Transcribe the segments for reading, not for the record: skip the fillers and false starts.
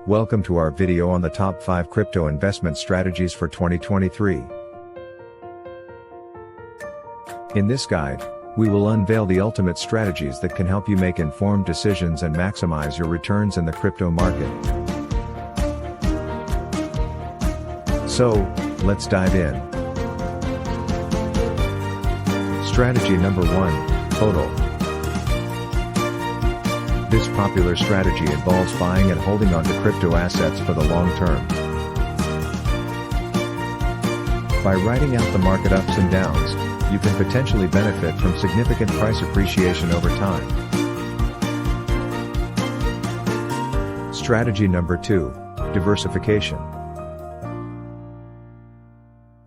Welcome to our video on the top 5 crypto investment strategies for 2023. In this guide, we will unveil the ultimate strategies that can help you make informed decisions and maximize your returns in the crypto market. So, let's dive in. Strategy number 1, HODL. This popular strategy involves buying and holding onto crypto assets for the long term. By riding out the market ups and downs, you can potentially benefit from significant price appreciation over time. Strategy number 2, diversification.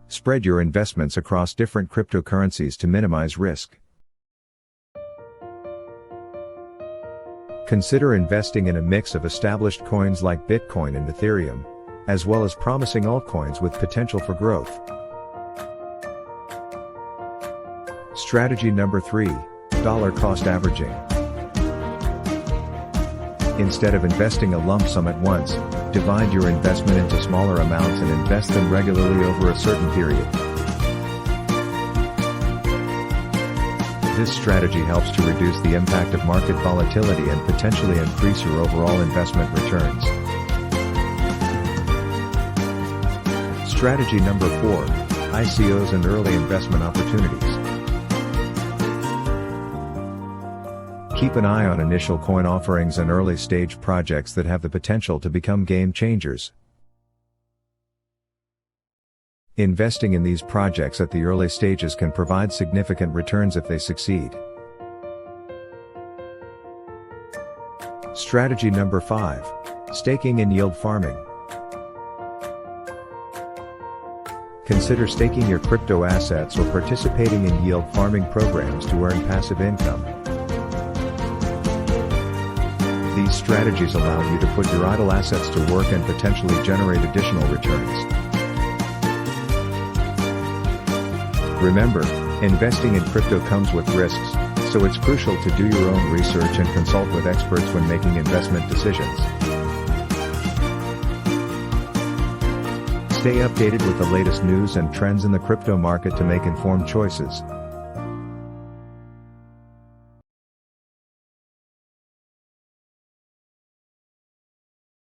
Spread your investments across different cryptocurrencies to minimize risk. Consider investing in a mix of established coins like Bitcoin and Ethereum, as well as promising altcoins with potential for growth. Strategy number 3, dollar cost averaging. Instead of investing a lump sum at once, divide your investment into smaller amounts and invest them regularly over a certain period. This strategy helps to reduce the impact of market volatility and potentially increase your overall investment returns. Strategy number 4, ICOs and early investment opportunities. Keep an eye on initial coin offerings and early stage projects that have the potential to become game changers. Investing in these projects at the early stages can provide significant returns if they succeed. Strategy number 5, staking and yield farming. Consider staking your crypto assets or participating in yield farming programs to earn passive income. These strategies allow you to put your idle assets to work and potentially generate additional returns. Remember, investing in crypto comes with risks, so it's crucial to do your own research and consult with experts when making investment decisions. Stay updated with the latest news and trends in the crypto market to make informed choices.